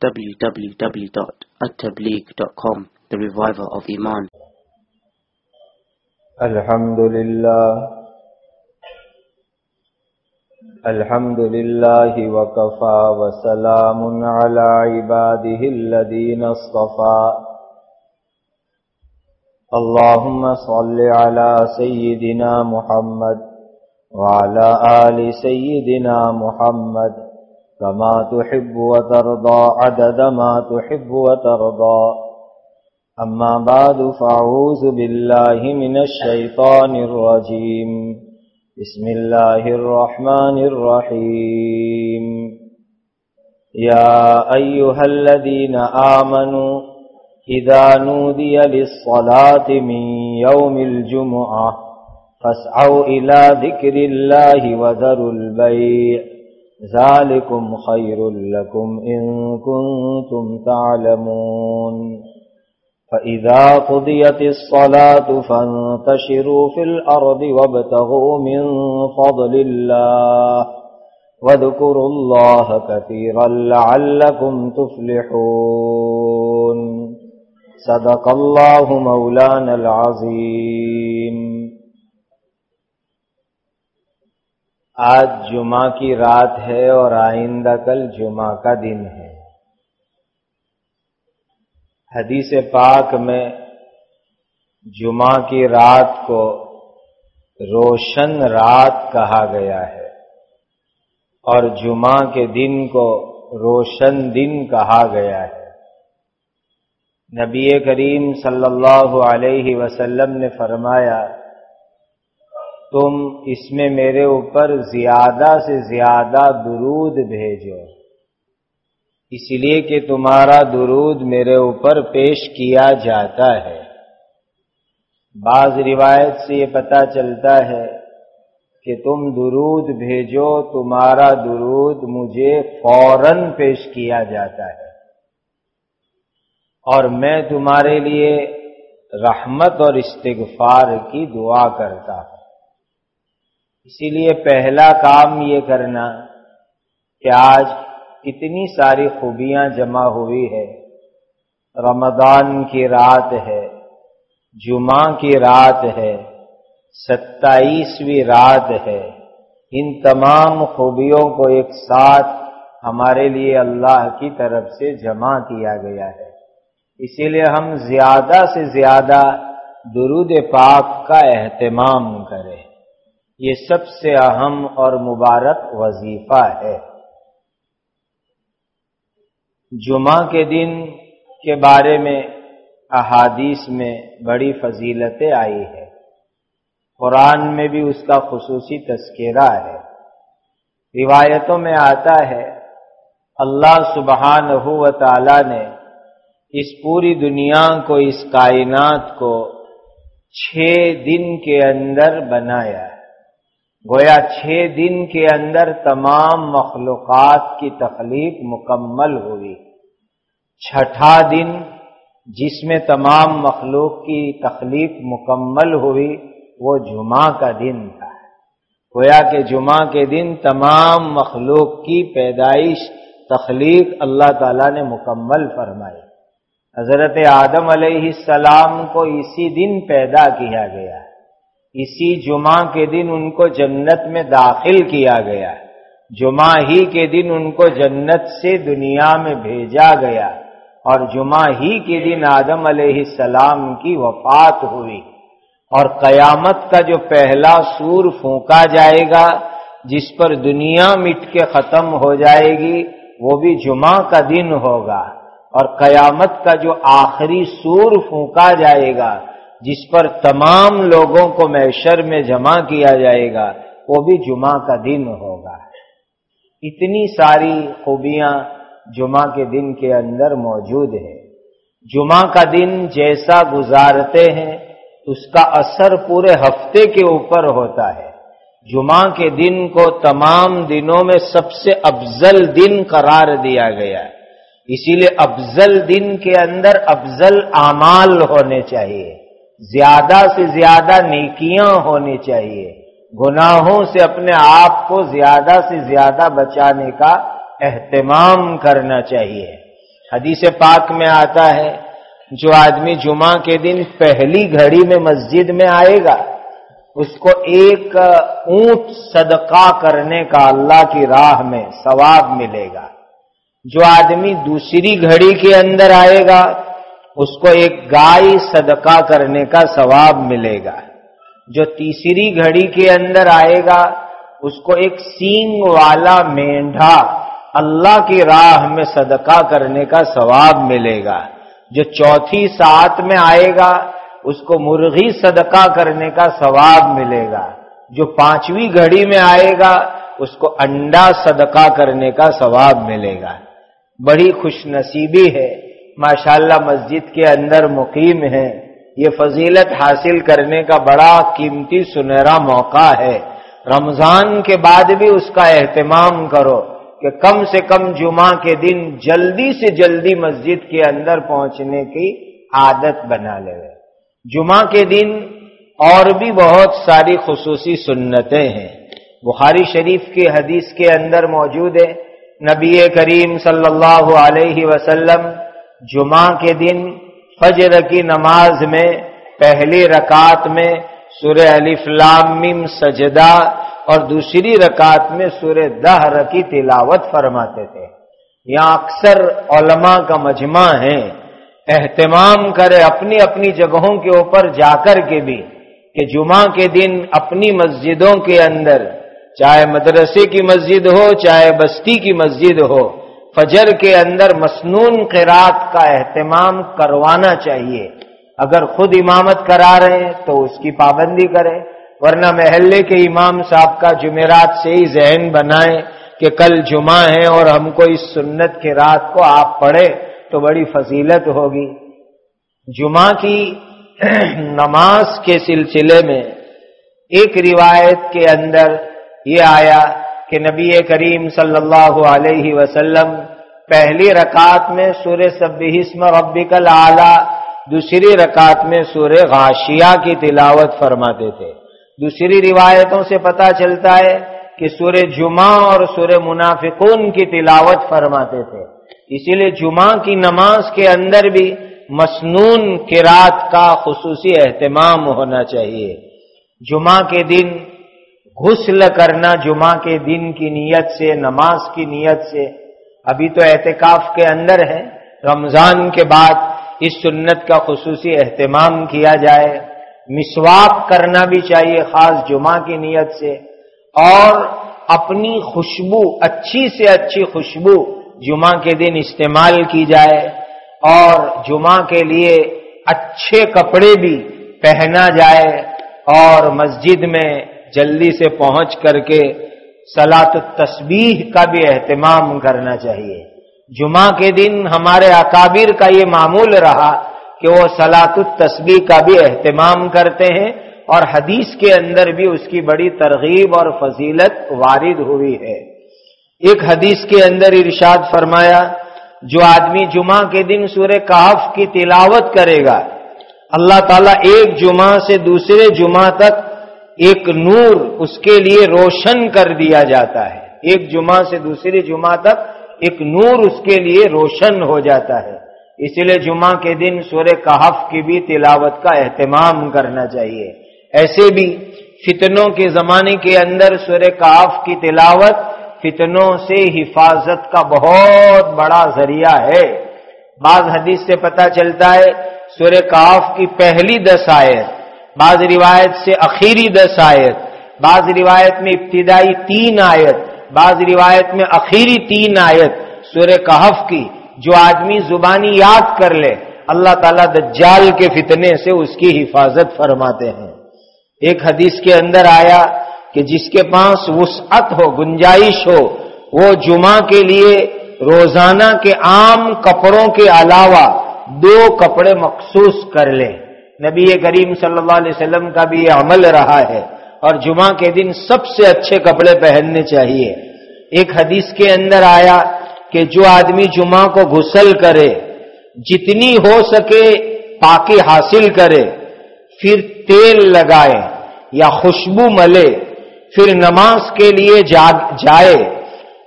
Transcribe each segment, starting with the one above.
www.attableek.com, the reviver of Iman. Alhamdulillah wa kafa wa salamun ala ibadihi alladhina istafa. Allahumma salli ala sayyidina Muhammad wa ala ali sayyidina Muhammad kama tuhibbu wa tarda adada ma tuhibbu wa tarda. Amma ba'du, fa'udhu billahi minash shaitanir rajim. Bismillahirrahmanirrahim. Ya ayyuhalladhina amanu idza nudiya lis-salati min yawmil jumu'ah fas'au ila dhikrillahi wa dharul bay'. Zalikum khairul lakum in kuntum ta'lamun. فَإِذَا قُضِيَتِ الصَّلَاةُ فَانتَشِرُوا فِي الْأَرْضِ وَابْتَغُوا مِنْ فَضْلِ اللَّهِ وَاذْكُرُوا اللَّهَ كَثِيرًا لَعَلَّكُمْ تُفْلِحُونَ. صدق اللہ مولانا العظیم. آج جمعہ کی رات ہے اور آئندہ کل جمعہ کا دن ہے. حدیث پاک میں جمعہ کی رات کو روشن رات کہا گیا ہے اور جمعہ کے دن کو روشن دن کہا گیا ہے. نبی کریم صلی اللہ علیہ وسلم نے فرمایا، تم اس میں میرے اوپر زیادہ سے زیادہ درود بھیجو، اس لیے کہ تمہارا درود میرے اوپر پیش کیا جاتا ہے. بعض روایت سے یہ پتہ چلتا ہے کہ تم درود بھیجو، تمہارا درود مجھے فوراً پیش کیا جاتا ہے اور میں تمہارے لیے رحمت اور استغفار کی دعا کرتا ہوں. اسی لیے پہلا کام یہ کرنا کہ آج اتنی ساری خوبیاں جمع ہوئی ہے. رمضان کی رات ہے، جمعہ کی رات ہے، 27ویں رات ہے. ان تمام خوبیوں کو ایک ساتھ ہمارے لیے اللہ کی طرف سے جمع کیا گیا ہے. اسی لیے ہم زیادہ سے زیادہ درود پاک کا اہتمام کریں. یہ سب سے اہم اور مبارک وظیفہ ہے. جمعہ کے دن کے بارے میں احادیث میں بڑی فضیلتیں آئی ہے. قرآن میں بھی اس کا خصوصی تذکرہ ہے. روایتوں میں آتا ہے اللہ سبحانہ و تعالی نے اس پوری دنیا کو، اس کائنات کو 6 دن کے اندر بنایا ہے. گویا 6 دن کے اندر تمام مخلوقات کی تخلیق مکمل ہوئی. چھٹا دن جس میں تمام مخلوق کی تخلیق مکمل ہوئی وہ جمعہ کا دن تھا. گویا کہ جمعہ کے دن تمام مخلوق کی پیدائش، تخلیق اللہ تعالیٰ نے مکمل فرمائی. حضرت آدم علیہ السلام کو اسی دن پیدا کیا گیا، اسی جمعہ کے دن ان کو جنت میں داخل کیا گیا. جمعہ ہی کے دن ان کو جنت سے دنیا میں بھیجا گیا اور جمعہ ہی کے دن آدم علیہ السلام کی وفات ہوئی. اور قیامت کا جو پہلا سور پھونکا جائے گا جس پر دنیا مٹ کے ختم ہو جائے گی وہ بھی جمعہ کا دن ہوگا. اور قیامت کا جو آخری سور پھونکا جائے گا جس پر تمام لوگوں کو محشر میں جمع کیا جائے گا وہ بھی جمعہ کا دن ہوگا. اتنی ساری خوبیاں جمعہ کے دن کے اندر موجود ہے. جمعہ کا دن جیسا گزارتے ہیں اس کا اثر پورے ہفتے کے اوپر ہوتا ہے. جمعہ کے دن کو تمام دنوں میں سب سے افضل دن قرار دیا گیا ہے. اسی لیے افضل دن کے اندر افضل اعمال ہونے چاہیے، زیادہ سے زیادہ نیکیاں ہونی چاہیے، گناہوں سے اپنے آپ کو زیادہ سے زیادہ بچانے کا اہتمام کرنا چاہیے. حدیث پاک میں آتا ہے جو آدمی جمعہ کے دن پہلی گھڑی میں مسجد میں آئے گا اس کو ایک اونٹ صدقہ کرنے کا اللہ کی راہ میں ثواب ملے گا. جو آدمی دوسری گھڑی کے اندر آئے گا اس کو ایک گائے صدقہ کرنے کا ثواب ملے گا. جو تیسری گھڑی کے اندر آئے گا اس کو ایک سینگ والا مینڈھا اللہ کی راہ میں صدقہ کرنے کا ثواب ملے گا. جو چوتھی سات میں آئے گا اس کو مرغی صدقہ کرنے کا ثواب ملے گا. جو پانچویں گھڑی میں آئے گا اس کو انڈا صدقہ کرنے کا ثواب ملے گا. بڑی خوش نصیبی ہے ماشاءاللہ مسجد کے اندر مقیم ہے. یہ فضیلت حاصل کرنے کا بڑا قیمتی سنہرا موقع ہے. رمضان کے بعد بھی اس کا اہتمام کرو کہ کم سے کم جمعہ کے دن جلدی سے جلدی مسجد کے اندر پہنچنے کی عادت بنا لے. جمعہ کے دن اور بھی بہت ساری خصوصی سنتیں ہیں. بخاری شریف کی حدیث کے اندر موجود ہے نبی کریم صلی اللہ علیہ وسلم جمعہ کے دن فجر کی نماز میں پہلی رکعت میں سورہ الف لام میم سجدہ اور دوسری رکعت میں سورہ دہر کی تلاوت فرماتے تھے. یہاں اکثر علماء کا مجمع ہے. اہتمام کرے اپنی اپنی جگہوں کے اوپر جا کر کے بھی کہ جمعہ کے دن اپنی مسجدوں کے اندر چاہے مدرسے کی مسجد ہو چاہے بستی کی مسجد ہو فجر کے اندر مسنون قرات کا اہتمام کروانا چاہیے. اگر خود امامت کرا رہے ہیں تو اس کی پابندی کریں ورنہ محلے کے امام صاحب کا جمعرات سے ہی ذہن بنائیں کہ کل جمعہ ہے اور ہم کو اس سنت کی رات کو آپ پڑھے تو بڑی فضیلت ہوگی. جمعہ کی نماز کے سلسلے میں ایک روایت کے اندر یہ آیا کہ نبی کریم صلی اللہ علیہ وسلم پہلی رکعت میں سورہ سبح اسم ربک الاعلی دوسری رکعت میں سورہ غاشیہ کی تلاوت فرماتے تھے. دوسری روایتوں سے پتہ چلتا ہے کہ سورہ جمعہ اور سورہ منافقون کی تلاوت فرماتے تھے. اسی لیے جمعہ کی نماز کے اندر بھی مسنون قرات کا خصوصی اہتمام ہونا چاہیے. جمعہ کے دن غسل کرنا جمعہ کے دن کی نیت سے نماز کی نیت سے. ابھی تو اعتکاف کے اندر ہے. رمضان کے بعد اس سنت کا خصوصی اہتمام کیا جائے. مسواک کرنا بھی چاہیے خاص جمعہ کی نیت سے اور اپنی خوشبو اچھی سے اچھی خوشبو جمعہ کے دن استعمال کی جائے اور جمعہ کے لیے اچھے کپڑے بھی پہنا جائے اور مسجد میں جلدی سے پہنچ کر کے صلاۃ التسبیح کا بھی اہتمام کرنا چاہیے. جمعہ کے دن ہمارے اکابر کا یہ معمول رہا کہ وہ صلاۃ التسبیح کا بھی اہتمام کرتے ہیں اور حدیث کے اندر بھی اس کی بڑی ترغیب اور فضیلت وارد ہوئی ہے. ایک حدیث کے اندر ارشاد فرمایا جو آدمی جمعہ کے دن سورہ کہف کی تلاوت کرے گا اللہ تعالیٰ ایک جمعہ سے دوسرے جمعہ تک ایک نور اس کے لیے روشن کر دیا جاتا ہے. ایک جمعہ سے دوسری جمعہ تک ایک نور اس کے لیے روشن ہو جاتا ہے. اسی لیے جمعہ کے دن سورہ کہف کی بھی تلاوت کا اہتمام کرنا چاہیے. ایسے بھی فتنوں کے زمانے کے اندر سورہ کہف کی تلاوت فتنوں سے حفاظت کا بہت بڑا ذریعہ ہے. بعض حدیث سے پتہ چلتا ہے سورہ کہف کی پہلی 10 آیت بعض روایت سے اخیری 10 آیت بعض روایت میں ابتدائی 3 آیت بعض روایت میں اخیری 3 آیت سورہ کہف کی جو آدمی زبانی یاد کر لے اللہ تعالیٰ دجال کے فتنے سے اس کی حفاظت فرماتے ہیں. ایک حدیث کے اندر آیا کہ جس کے پاس وسعت ہو گنجائش ہو وہ جمعہ کے لیے روزانہ کے عام کپڑوں کے علاوہ 2 کپڑے مخصوص کر لے. نبی کریم صلی اللہ علیہ وسلم کا بھی یہ عمل رہا ہے اور جمعہ کے دن سب سے اچھے کپڑے پہننے چاہیے. ایک حدیث کے اندر آیا کہ جو آدمی جمعہ کو غسل کرے جتنی ہو سکے پاکی حاصل کرے پھر تیل لگائے یا خوشبو ملے پھر نماز کے لیے جائے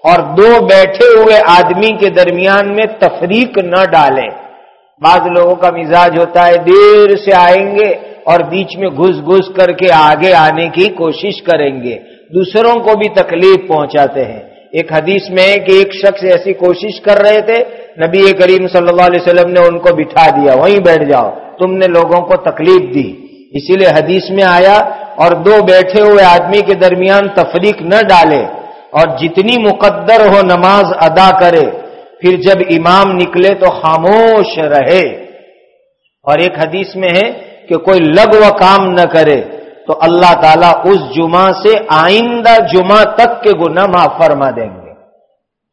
اور دو بیٹھے ہوئے آدمی کے درمیان میں تفریق نہ ڈالے۔ بعض لوگوں کا مزاج ہوتا ہے دیر سے آئیں گے اور بیچ میں گھس کر کے آگے آنے کی کوشش کریں گے، دوسروں کو بھی تکلیف پہنچاتے ہیں۔ ایک حدیث میں ہے کہ ایک شخص ایسی کوشش کر رہے تھے، نبی کریم صلی اللہ علیہ وسلم نے ان کو بٹھا دیا، وہیں بیٹھ جاؤ، تم نے لوگوں کو تکلیف دی۔ اسی لیے حدیث میں آیا اور دو بیٹھے ہوئے آدمی کے درمیان تفریق نہ ڈالے، اور جتنی مقدر ہو نماز ادا کرے، پھر جب امام نکلے تو خاموش رہے۔ اور ایک حدیث میں ہے کہ کوئی لغو کام نہ کرے تو اللہ تعالیٰ اس جمعہ سے آئندہ جمعہ تک کے گناہ معاف فرما دیں گے۔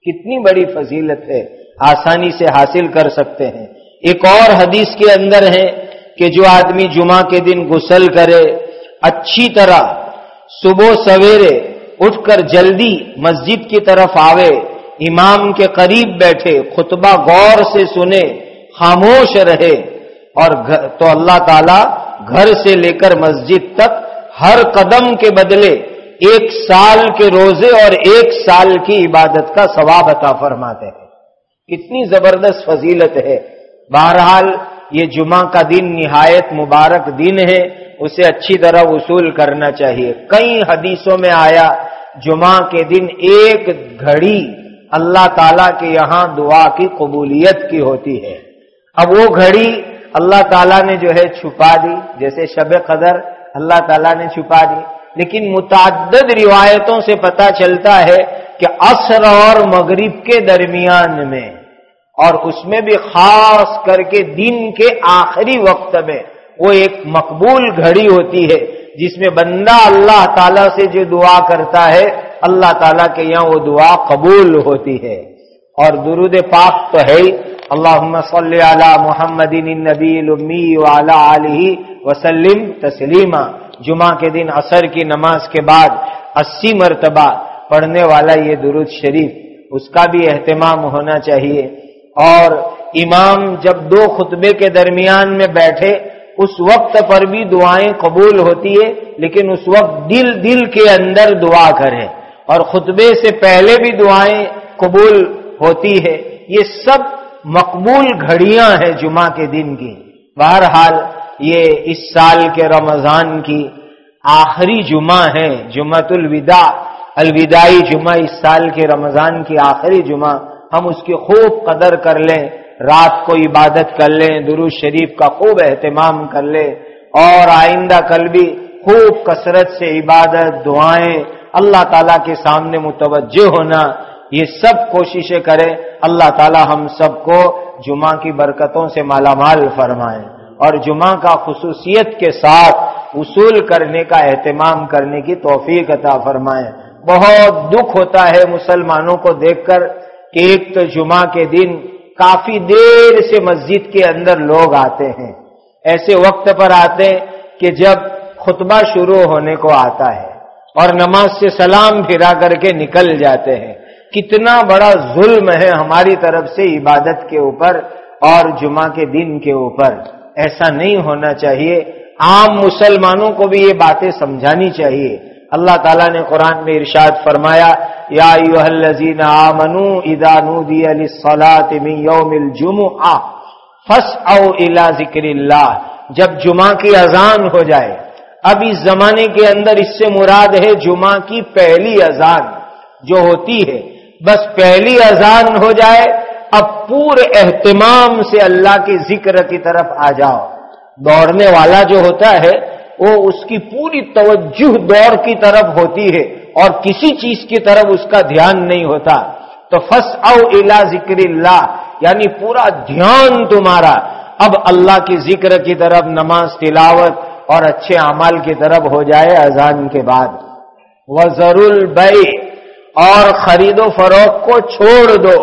کتنی بڑی فضیلت ہے، آسانی سے حاصل کر سکتے ہیں۔ ایک اور حدیث کے اندر ہے کہ جو آدمی جمعہ کے دن غسل کرے، اچھی طرح صبح سویرے اٹھ کر جلدی مسجد کی طرف آوے، امام کے قریب بیٹھے، خطبہ غور سے سنے، خاموش رہے، اور تو اللہ تعالیٰ گھر سے لے کر مسجد تک ہر قدم کے بدلے 1 سال کے روزے اور 1 سال کی عبادت کا ثواب عطا فرماتے ہیں۔ کتنی زبردست فضیلت ہے۔ بہرحال یہ جمعہ کا دن نہایت مبارک دن ہے، اسے اچھی طرح وصول کرنا چاہیے۔ کئی حدیثوں میں آیا جمعہ کے دن 1 گھڑی اللہ تعالیٰ کے یہاں دعا کی قبولیت کی ہوتی ہے۔ اب وہ گھڑی اللہ تعالیٰ نے جو ہے چھپا دی، جیسے شب قدر اللہ تعالیٰ نے چھپا دی، لیکن متعدد روایتوں سے پتہ چلتا ہے کہ عصر اور مغرب کے درمیان میں، اور اس میں بھی خاص کر کے دن کے آخری وقت میں، وہ ایک مقبول گھڑی ہوتی ہے جس میں بندہ اللہ تعالیٰ سے جو دعا کرتا ہے اللہ تعالیٰ کے یہاں وہ دعا قبول ہوتی ہے۔ اور درود پاک تو ہے، اللہم صلی علی محمد النبی الامی وعلی آلہ وسلم تسلیما۔ جمعہ کے دن عصر کی نماز کے بعد 80 مرتبہ پڑھنے والا یہ درود شریف، اس کا بھی اہتمام ہونا چاہیے۔ اور امام جب 2 خطبے کے درمیان میں بیٹھے اس وقت پر بھی دعائیں قبول ہوتی ہے، لیکن اس وقت دل کے اندر دعا کرے، اور خطبے سے پہلے بھی دعائیں قبول ہوتی ہے۔ یہ سب مقبول گھڑیاں ہیں جمعہ کے دن کی۔ بہرحال یہ اس سال کے رمضان کی آخری جمعہ ہے، جمعۃ الوداع، الوداعی جمعہ، اس سال کے رمضان کی آخری جمعہ، ہم اس کی خوب قدر کر لیں، رات کو عبادت کر لیں، درود شریف کا خوب اہتمام کر لیں، اور آئندہ کل بھی خوب کثرت سے عبادت، دعائیں، اللہ تعالیٰ کے سامنے متوجہ ہونا، یہ سب کوششیں کریں۔ اللہ تعالیٰ ہم سب کو جمعہ کی برکتوں سے مالا مال فرمائیں، اور جمعہ کا خصوصیت کے ساتھ وصول کرنے کا اہتمام کرنے کی توفیق عطا فرمائیں۔ بہت دکھ ہوتا ہے مسلمانوں کو دیکھ کر کہ ایک تو جمعہ کے دن کافی دیر سے مسجد کے اندر لوگ آتے ہیں، ایسے وقت پر آتے ہیں کہ جب خطبہ شروع ہونے کو آتا ہے، اور نماز سے سلام پھرا کر کے نکل جاتے ہیں۔ کتنا بڑا ظلم ہے ہماری طرف سے عبادت کے اوپر اور جمعہ کے دن کے اوپر۔ ایسا نہیں ہونا چاہیے، عام مسلمانوں کو بھی یہ باتیں سمجھانی چاہیے۔ اللہ تعالیٰ نے قرآن میں ارشاد فرمایا، یا ایھا الذین آمنوا اذا نودی للصلاۃ من یوم الجمعہ فاسعوا الی ذکر اللہ۔ جب جمعہ کی اذان ہو جائے، اب اس زمانے کے اندر اس سے مراد ہے جمعہ کی پہلی اذان جو ہوتی ہے، بس پہلی اذان ہو جائے، اب پورے اہتمام سے اللہ کے ذکر کی طرف آ جاؤ۔ دوڑنے والا جو ہوتا ہے وہ اس کی پوری توجہ دوڑ کی طرف ہوتی ہے اور کسی چیز کی طرف اس کا دھیان نہیں ہوتا، تو فاسعوا الی ذکر اللہ، یعنی پورا دھیان تمہارا اب اللہ کی ذکر کی طرف، نماز، تلاوت اور اچھے اعمال کی طرف ہو جائے اذان کے بعد۔ وذروا البیع، اور خرید و فروخت کو چھوڑ دو،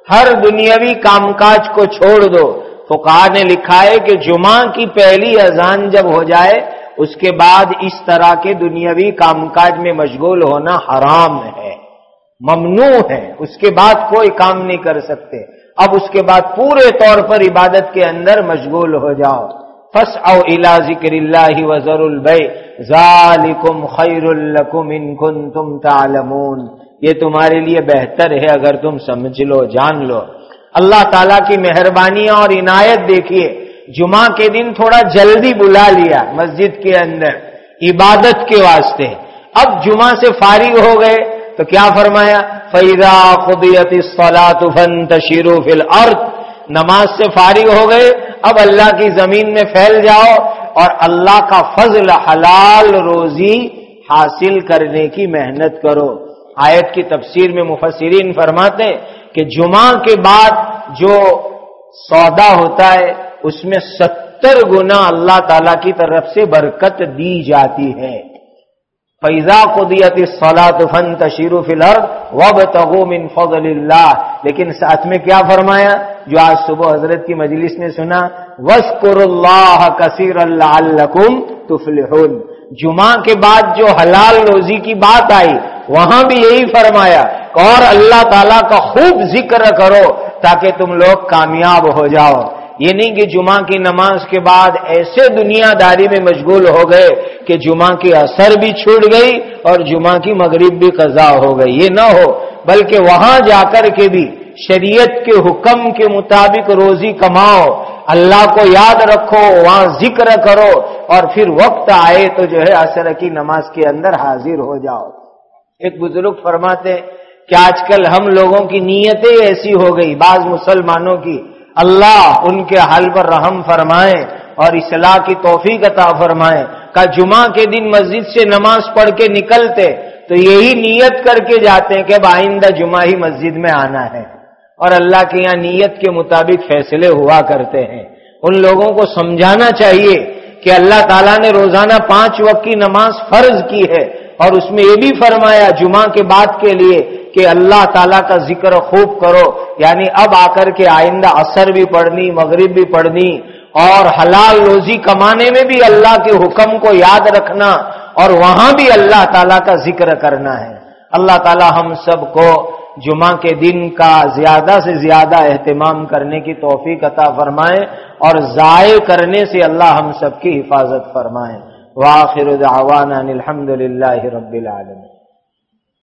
ہر دنیاوی کام کاج کو چھوڑ دو۔ فقہاء نے لکھا ہے کہ جمعہ کی پہلی اذان جب ہو جائے اس کے بعد اس طرح کے دنیاوی کام کاج میں مشغول ہونا حرام ہے، ممنوع ہے، اس کے بعد کوئی کام نہیں کر سکتے۔ اب اس کے بعد پورے طور پر عبادت کے اندر مشغول ہو جاؤ۔ فاسعوا الی ذکر اللہ وذروا البیع ذالکم خیر لکم ان کنتم تعلمون۔ یہ تمہارے لیے بہتر ہے اگر تم سمجھ لو، جان لو۔ اللہ تعالیٰ کی مہربانیاں اور عنایت دیکھیے، جمعہ کے دن تھوڑا جلدی بلا لیا مسجد کے اندر عبادت کے واسطے۔ اب جمعہ سے فارغ ہو گئے تو کیا فرمایا؟ فَإِذَا قُضِيَتِ الصَّلَاةُ فَانتَشِرُوا فِي الْأَرْضِ، نماز سے فارغ ہو گئے، اب اللہ کی زمین میں پھیل جاؤ اور اللہ کا فضل حلال روزی حاصل کرنے کی محنت کرو۔ آیت کی تفسیر میں مفسرین فرماتے ہیں کہ جمعہ کے بعد جو سودا ہوتا ہے اس میں 70 گنا اللہ تعالی کی طرف سے برکت دی جاتی ہے۔ فَإِذَا قُضِيَتِ الصَّلَاةُ فَانتَشِرُوا فِي الْأَرْضِ وَابْتَغُوا مِنْ فَضْلِ اللَّهِ، لیکن ساتھ میں کیا فرمایا جو آج صبح حضرت کی مجلس میں سنا؟ وَاذْكُرُوا اللَّهَ كَثِيرًا لَعَلَّكُمْ تُفْلِحُونَ۔ جمعہ کے بعد جو حلال روزی کی بات آئی وہاں بھی یہی فرمایا اور اللہ تعالیٰ کا خوب ذکر کرو تاکہ تم لوگ کامیاب ہو جاؤ۔ یہ نہیں کہ جمعہ کی نماز کے بعد ایسے دنیا داری میں مشغول ہو گئے کہ جمعہ کی عصر بھی چھوٹ گئی اور جمعہ کی مغرب بھی قضا ہو گئی، یہ نہ ہو، بلکہ وہاں جا کر کے بھی شریعت کے حکم کے مطابق روزی کماؤ، اللہ کو یاد رکھو، وہاں ذکر کرو اور پھر وقت آئے تو جو ہے عصر کی نماز کے اندر حاضر ہو جاؤ۔ ایک بزرگ فرماتے کہ آج کل ہم لوگوں کی نیتیں ایسی ہو گئی، بعض مسلمانوں کی، اللہ ان کے حال پر رحم فرمائے اور اصلاح کی توفیق عطا فرمائے، کہ جمعہ کے دن مسجد سے نماز پڑھ کے نکلتے تو یہی نیت کر کے جاتے ہیں کہ اب آئندہ جمعہ ہی مسجد میں آنا ہے، اور اللہ کے یہاں نیت کے مطابق فیصلے ہوا کرتے ہیں۔ ان لوگوں کو سمجھانا چاہیے کہ اللہ تعالیٰ نے روزانہ 5 وقت کی نماز فرض کی ہے اور اس میں یہ بھی فرمایا جمعہ کے بعد کے لیے کہ اللہ تعالیٰ کا ذکر خوب کرو، یعنی اب آ کر کے آئندہ عصر بھی پڑھنی، مغرب بھی پڑھنی، اور حلال روزی کمانے میں بھی اللہ کے حکم کو یاد رکھنا اور وہاں بھی اللہ تعالیٰ کا ذکر کرنا ہے۔ اللہ تعالیٰ ہم سب کو جمعہ کے دن کا زیادہ سے زیادہ اہتمام کرنے کی توفیق عطا فرمائے اور ضائع کرنے سے اللہ ہم سب کی حفاظت فرمائے۔ وآخر دعوانا الحمد للہ رب العالمین۔